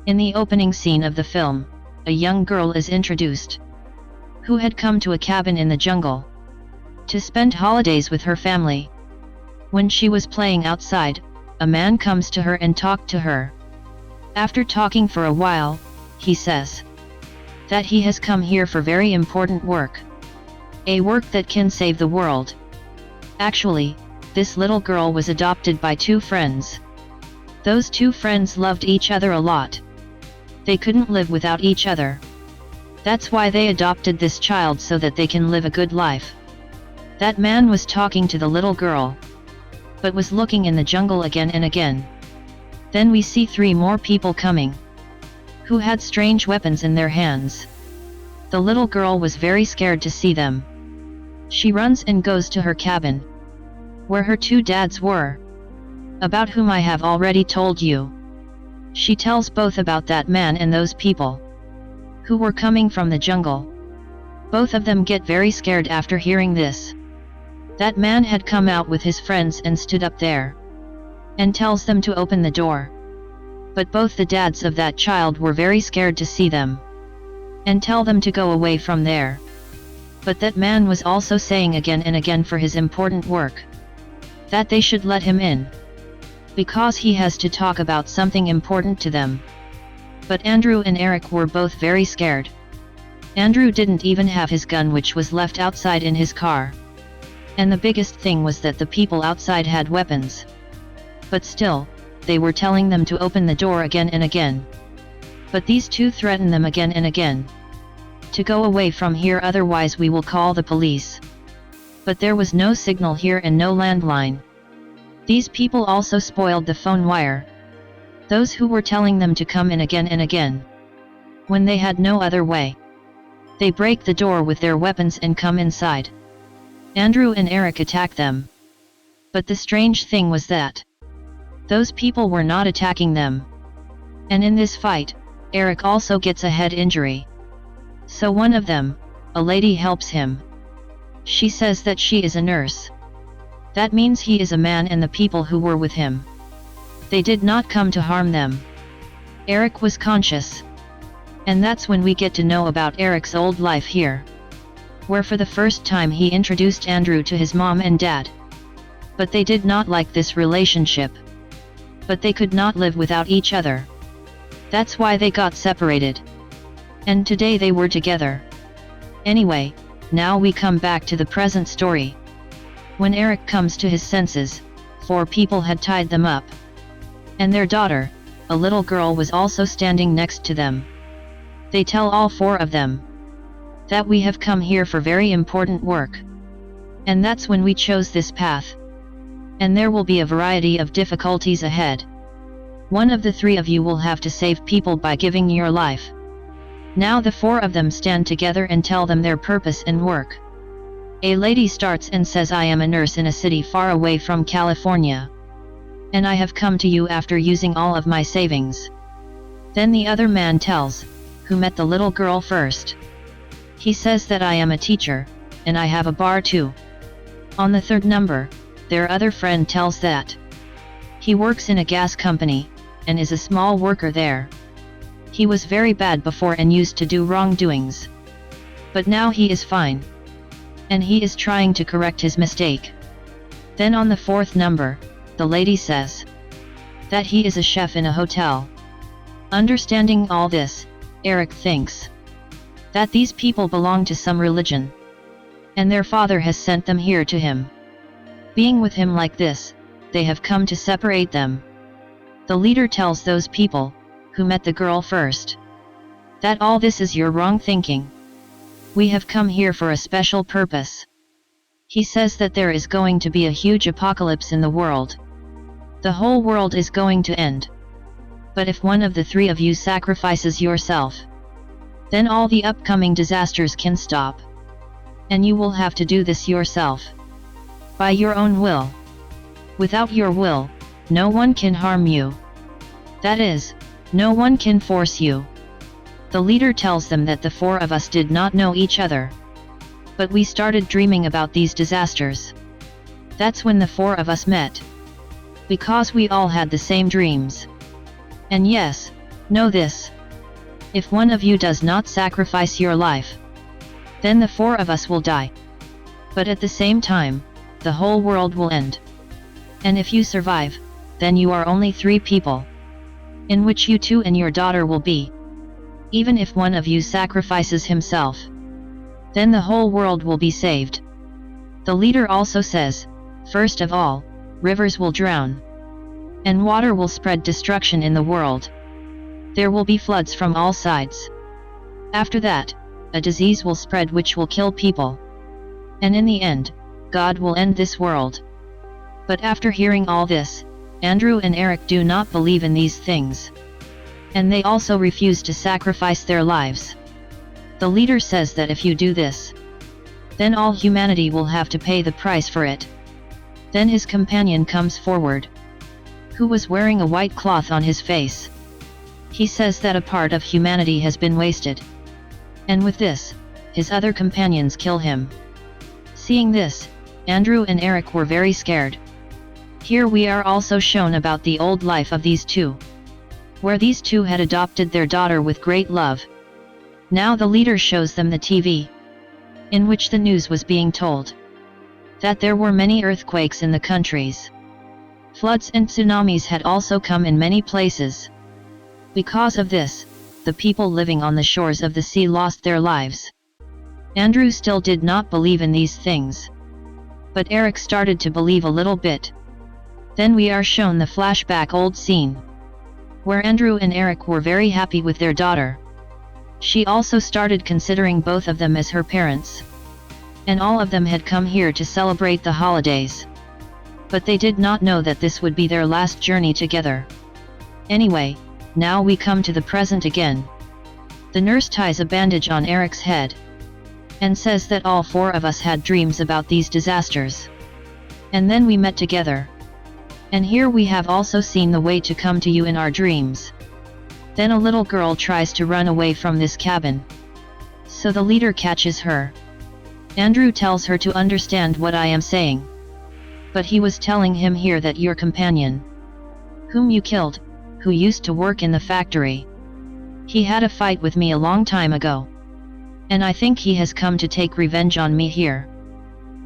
In the opening scene of the film, a young girl is introduced, who had come to a cabin in the jungle to spend holidays with her family. When she was playing outside, a man comes to her and talked to her. After talking for a while, he says that he has come here for very important work. A work that can save the world. Actually, this little girl was adopted by two friends. Those two friends loved each other a lot. They couldn't live without each other. That's why they adopted this child, so that they can live a good life. That man was talking to the little girl, but was looking in the jungle again and again. Then we see three more people coming, who had strange weapons in their hands. The little girl was very scared to see them. She runs and goes to her cabin, where her two dads were, about whom I have already told you. She tells both about that man and those people, who were coming from the jungle. Both of them get very scared after hearing this. That man had come out with his friends and stood up there, and tells them to open the door. But both the dads of that child were very scared to see them, and tell them to go away from there. But that man was also saying again and again for his important work, that they should let him in, because he has to talk about something important to them. But Andrew and Eric were both very scared. Andrew didn't even have his gun, which was left outside in his car. And the biggest thing was that the people outside had weapons. But still, they were telling them to open the door again and again. But these two threatened them again and again to go away from here, otherwise we will call the police. But there was no signal here and no landline. These people also spoiled the phone wire, those who were telling them to come in again and again. When they had no other way, they break the door with their weapons and come inside. Andrew and Eric attack them. But the strange thing was that those people were not attacking them. And in this fight, Eric also gets a head injury. So one of them, a lady, helps him. She says that she is a nurse. That means he is a man, and the people who were with him, they did not come to harm them. Eric was conscious. And that's when we get to know about Eric's old life here, where for the first time he introduced Andrew to his mom and dad. But they did not like this relationship. But they could not live without each other. That's why they got separated. And today they were together. Anyway, now we come back to the present story. When Eric comes to his senses, 4 people had tied them up. And their daughter, a little girl, was also standing next to them. They tell all 4 of them that we have come here for very important work. And that's when we chose this path. And there will be a variety of difficulties ahead. One of the 3 of you will have to save people by giving your life. Now the 4 of them stand together and tell them their purpose and work. A lady starts and says, I am a nurse in a city far away from California. And I have come to you after using all of my savings. Then the other man tells, who met the little girl first. He says that I am a teacher, and I have a bar too. On the 3rd number, their other friend tells that he works in a gas company, and is a small worker there. He was very bad before and used to do wrongdoings. But now he is fine. And he is trying to correct his mistake. Then on the 4th number, the lady says that he is a chef in a hotel. Understanding all this, Eric thinks that these people belong to some religion, and their father has sent them here to him. Being with him like this, they have come to separate them. The leader tells those people, who met the girl first, that all this is your wrong thinking. We have come here for a special purpose. He says that there is going to be a huge apocalypse in the world. The whole world is going to end. But if one of the 3 of you sacrifices yourself, then all the upcoming disasters can stop. And you will have to do this yourself, by your own will. Without your will, no one can harm you. That is, no one can force you. The leader tells them that the 4 of us did not know each other. But we started dreaming about these disasters. That's when the 4 of us met. Because we all had the same dreams. And yes, Know this. If one of you does not sacrifice your life, then the four of us will die. But at the same time, the whole world will end. And if you survive, then you are only 3 people, in which you two and your daughter will be. Even if one of you sacrifices himself, then the whole world will be saved. The leader also says, first of all, rivers will drown, and water will spread destruction in the world. There will be floods from all sides. After that, a disease will spread which will kill people. And in the end, God will end this world. But after hearing all this, Andrew and Eric do not believe in these things. And they also refuse to sacrifice their lives. The leader says that if you do this, then all humanity will have to pay the price for it. Then his companion comes forward, who was wearing a white cloth on his face. He says that a part of humanity has been wasted. And with this, his other companions kill him. Seeing this, Andrew and Eric were very scared. Here we are also shown about the old life of these two, where these two had adopted their daughter with great love. Now the leader shows them the TV, in which the news was being told, that there were many earthquakes in the countries. Floods and tsunamis had also come in many places. Because of this, the people living on the shores of the sea lost their lives. Andrew still did not believe in these things, but Eric started to believe a little bit. Then we are shown the flashback old scene, where Andrew and Eric were very happy with their daughter. She also started considering both of them as her parents. And all of them had come here to celebrate the holidays. But they did not know that this would be their last journey together. Anyway, now we come to the present again. The nurse ties a bandage on Eric's head, and says that all 4 of us had dreams about these disasters. And then we met together. And here we have also seen the way to come to you in our dreams. Then a little girl tries to run away from this cabin. So the leader catches her. Andrew tells her to understand what I am saying. But he was telling him here that your companion, whom you killed, who used to work in the factory, he had a fight with me a long time ago. And I think he has come to take revenge on me here.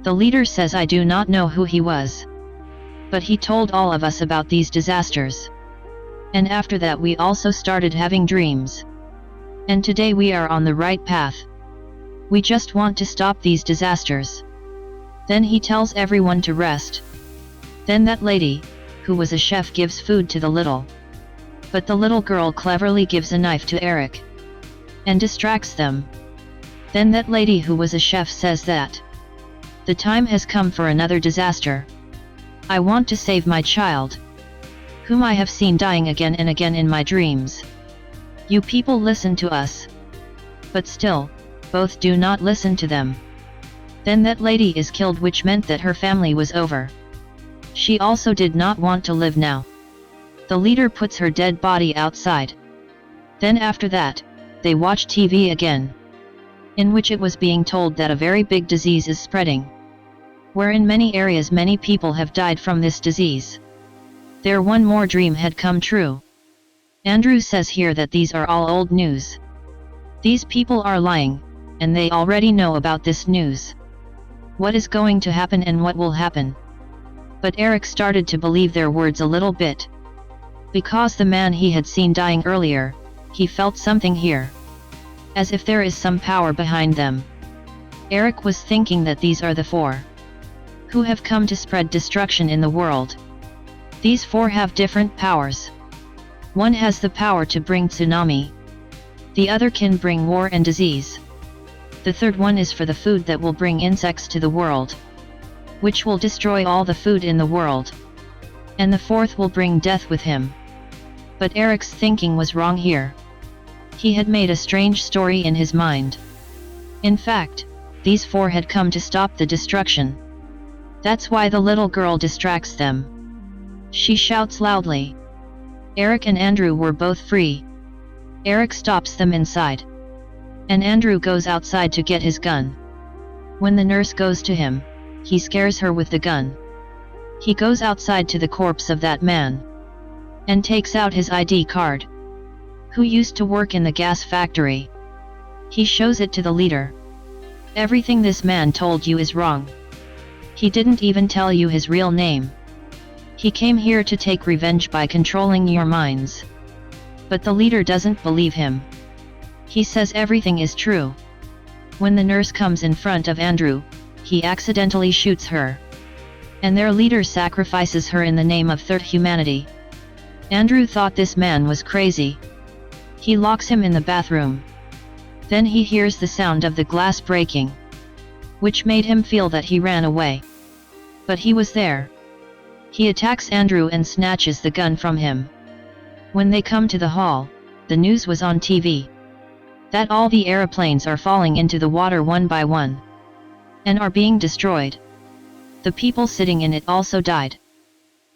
The leader says I do not know who he was, but he told all of us about these disasters. And after that we also started having dreams. And today we are on the right path. We just want to stop these disasters. Then he tells everyone to rest. Then that lady, who was a chef, gives food to the little. But the little girl cleverly gives a knife to Eric, and distracts them. Then that lady who was a chef says that the time has come for another disaster. I want to save my child, whom I have seen dying again and again in my dreams. You people listen to us. But still, both do not listen to them. Then that lady is killed, which meant that her family was over. She also did not want to live now. The leader puts her dead body outside. Then after that, they watch TV again, in which it was being told that a very big disease is spreading, where in many areas many people have died from this disease. Their one more dream had come true. Andrew says here that these are all old news. These people are lying, and they already know about this news. What is going to happen and what will happen? But Eric started to believe their words a little bit. Because the man he had seen dying earlier, he felt something here, as if there is some power behind them. Eric was thinking that these are the 4 who have come to spread destruction in the world. These 4 have different powers. One has the power to bring tsunami. The other can bring war and disease. The third one is for the food that will bring insects to the world, which will destroy all the food in the world. And the fourth will bring death with him. But Eric's thinking was wrong here. He had made a strange story in his mind. In fact, these 4 had come to stop the destruction. That's why the little girl distracts them. She shouts loudly. Eric and Andrew were both free. Eric stops them inside, and Andrew goes outside to get his gun. When the nurse goes to him, he scares her with the gun. He goes outside to the corpse of that man, and takes out his ID card. who used to work in the gas factory. He shows it to the leader. Everything this man told you is wrong. He didn't even tell you his real name. He came here to take revenge by controlling your minds. But the leader doesn't believe him. He says everything is true. When the nurse comes in front of Andrew, he accidentally shoots her. And their leader sacrifices her in the name of third humanity. Andrew thought this man was crazy. He locks him in the bathroom. Then he hears the sound of the glass breaking, which made him feel that he ran away. But he was there. He attacks Andrew and snatches the gun from him. When they come to the hall, the news was on TV. That all the aeroplanes are falling into the water one by one. And are being destroyed. The people sitting in it also died.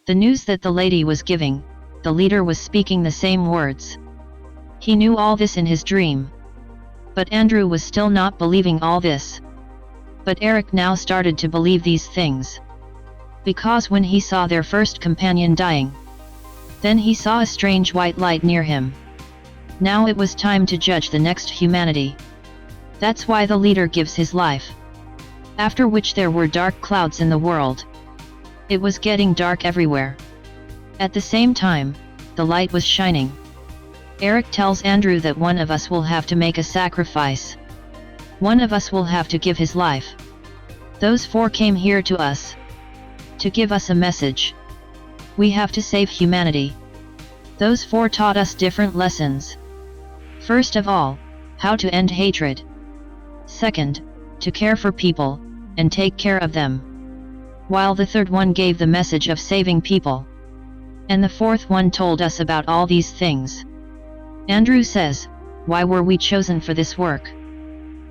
The news that the lady was giving, the leader was speaking the same words. He knew all this in his dream. But Andrew was still not believing all this. But Eric now started to believe these things. Because when he saw their first companion dying, then he saw a strange white light near him. Now it was time to judge the next humanity. That's why the leader gives his life. After which there were dark clouds in the world. It was getting dark everywhere. At the same time, the light was shining. Eric tells Andrew that one of us will have to make a sacrifice. One of us will have to give his life. Those four came here to us. To give us a message. We have to save humanity. Those four taught us different lessons. First of all, how to end hatred. Second, to care for people, and take care of them. While the third one gave the message of saving people. And the fourth one told us about all these things. Andrew says, why were we chosen for this work?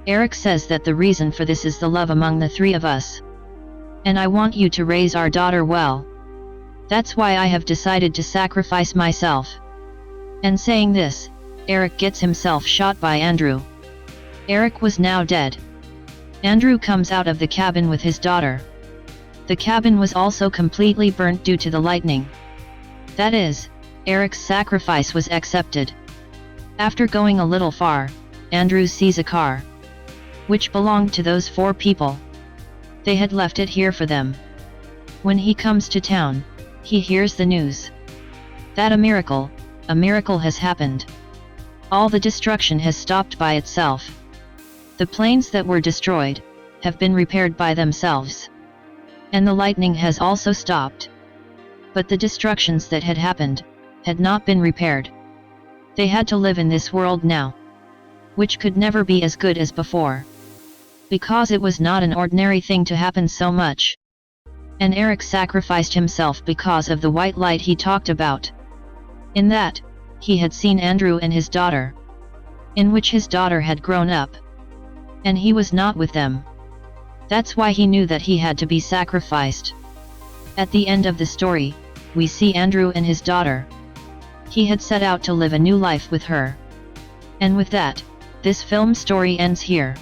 Eric says that the reason for this is the love among the three of us. And I want you to raise our daughter well. That's why I have decided to sacrifice myself. And saying this, Eric gets himself shot by Andrew. Eric was now dead. Andrew comes out of the cabin with his daughter. The cabin was also completely burnt due to the lightning. That is, Eric's sacrifice was accepted. After going a little far, Andrew sees a car, which belonged to those four people. They had left it here for them. When he comes to town, he hears the news that a miracle has happened. All the destruction has stopped by itself. The planes that were destroyed have been repaired by themselves. And the lightning has also stopped. But the destructions that had happened had not been repaired. They had to live in this world now, which could never be as good as before. Because it was not an ordinary thing to happen so much. And Eric sacrificed himself because of the white light he talked about. In that, he had seen Andrew and his daughter. In which his daughter had grown up. And he was not with them. That's why he knew that he had to be sacrificed. At the end of the story, we see Andrew and his daughter. He had set out to live a new life with her. And with that, this film story ends here.